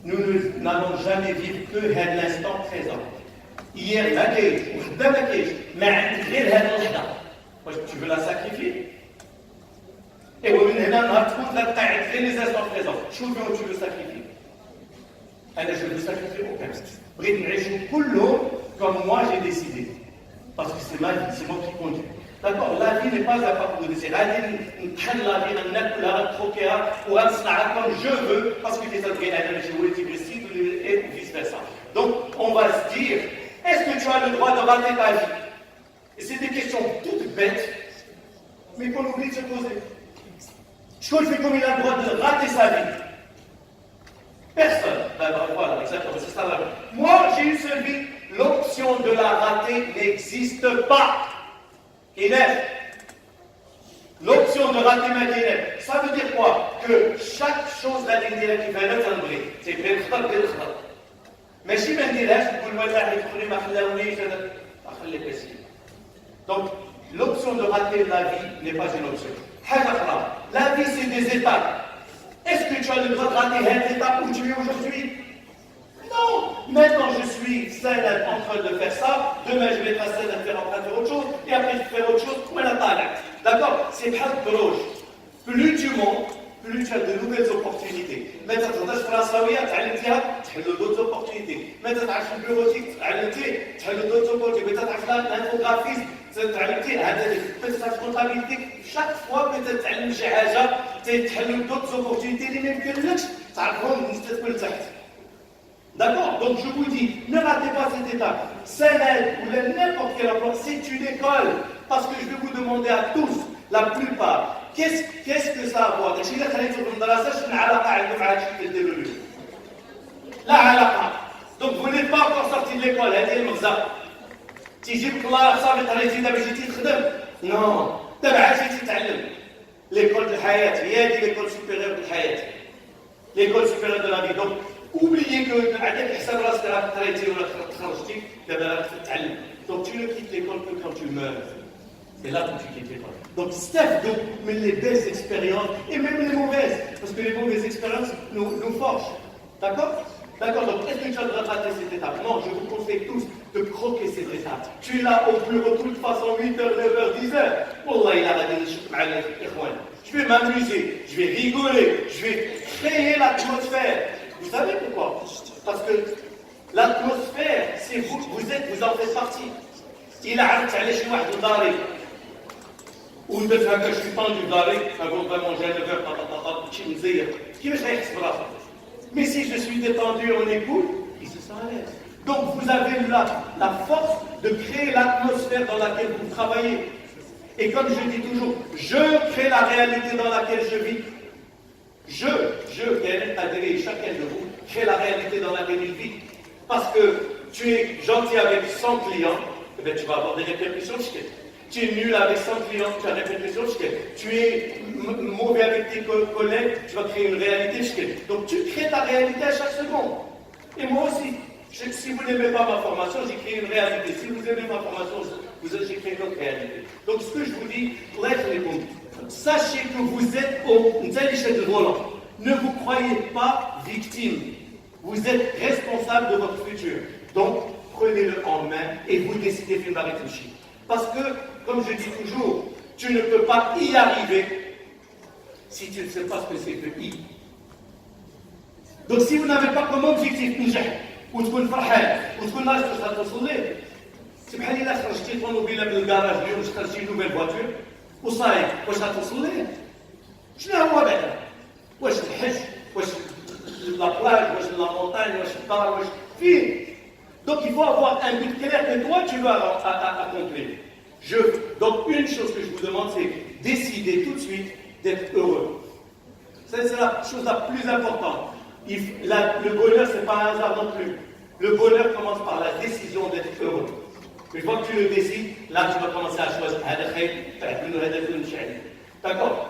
nous n'allons jamais vivre que l'instant présent. Hier, ما كاينش وغدا ما كاينش ما عندك غير هذه اللحظه واش tu veux la sacrifier ومن هنا نهار تكون قاعد غير لي زانستون بريزون شنو tu veux sacrifier انا je veux sacrifier aucun بغيت نعيشوا كلهم comme moi j'ai décidé parce que c'est ma vie c'est moi qui conduis. D'accord, la vie n'est pas un parcours de décès. La vie نطحن la vie ناكلها نتروكيها ونصنعها comme je veux parce que les autres énergies ou les décide et vice versa. Donc on va se dire est-ce que tu as le droit de rater ta vie? Et c'est des questions toutes bêtes mais qu'on oublie de se poser. Chacun fait comme il a le droit de rater sa vie. Personne. Ben, voilà, exactement, c'est ça. Moi, j'ai une seule vie. L'option de la rater n'existe pas. Inef. L'option de rater ma vie, ça veut dire quoi? Que chaque chose là qui va être un vrai. C'est bien le mais si je dis là, je peux le dire, donc, l'option de rater la vie n'est pas une option. La vie, c'est des étapes. Est-ce que tu as le droit de rater cette étape où tu es aujourd'hui? Non. Maintenant, je suis seul en train de faire ça. Demain, je vais être seul en train de faire autre chose. Et après, je vais faire autre chose. D'accord? C'est pas de droge. Plus tu montes, plus tu as de nouvelles opportunités. Maintenant, tu as d'autres opportunités. Maintenant, tu as le bureautique, tu as d'autres opportunités. Maintenant, tu as l'infographisme, tu as la comptabilité. Chaque fois que tu as une chose, tu as d'autres opportunités. Les mêmes que l'autre, tu as le D'accord? Donc je vous dis, ne ratez pas cette étape. Celle ou n'importe quel emploi, c'est une école. Parce que je vais vous demander à tous, la plupart, qu'est-ce que ça a à voir? Donc vous n'êtes pas encore sorti de l'école, non, l'école de Hayat, l'école supérieure de Hayat, l'école supérieure de la vie. Donc oubliez que donc tu ne quittes l'école que quand tu meurs. C'est là que tu quittes l'école. Donc Steph, mais les belles expériences, et même les mauvaises, parce que les mauvaises expériences nous forgent. D'accord? D'accord, donc est-ce que tu as le droit de rater cette étape? Non, je vous conseille tous de croquer cette étape. Tu es là au bureau de toute façon 8h, 9h, 10h. Wallah, il a je vais m'amuser, je vais rigoler, je vais créer l'atmosphère. Vous savez pourquoi? Parce que l'atmosphère, c'est vous en faites partie. Il a arrêté d'aller chez moi de Dari. Ou de faire que je suis pendu Dari, un gros va manger à 9h, qui me fait mais si je suis détendu, on écoute, il se sent à l'aise. Donc vous avez la force de créer l'atmosphère dans laquelle vous travaillez. Et comme je dis toujours, je crée la réalité dans laquelle je vis. Chacun de vous crée la réalité dans laquelle il vit. Parce que tu es gentil avec 100 clients, eh bien, tu vas avoir des répercussions. Tu es nul avec 100 clients, tu as des répercussions. Tu es mauvais avec tes collègues, tu vas créer une réalité. Donc tu crées ta réalité à chaque seconde. Et moi aussi. Si vous n'aimez pas ma formation, j'ai créé une réalité. Si vous aimez ma formation, j'ai créé une autre réalité. Donc ce que je vous dis, sachez que vous êtes au de volant. Ne vous croyez pas victime. Vous êtes responsable de votre futur. Donc, prenez-le en main et vous décidez de faire réfléchir. Parce que, comme je dis toujours, tu ne peux pas y arriver si tu ne sais pas ce que c'est que I. Donc, si vous n'avez pas comme objectif وتكون فرحان وتكون ناقص باش توصل ليه سي بحال الا خرجتي طوموبيله من الكراج اليوم شريتي نوفيل فواتور وصايب واش غتوصل ليه؟ شنو هو بعدا؟ واش الحج؟ واش لا واش لا مونتاgne واش الدار واش فين؟ Donc il faut avoir un but clair que toi tu vas accomplir. Donc une chose que je vous demande, c'est décider tout de suite d'être heureux. C'est la chose la plus importante. Le bonheur, ce n'est pas un hasard non plus. Le bonheur commence par la décision d'être heureux. Une fois que tu le décides, là tu vas commencer à choisir. D'accord?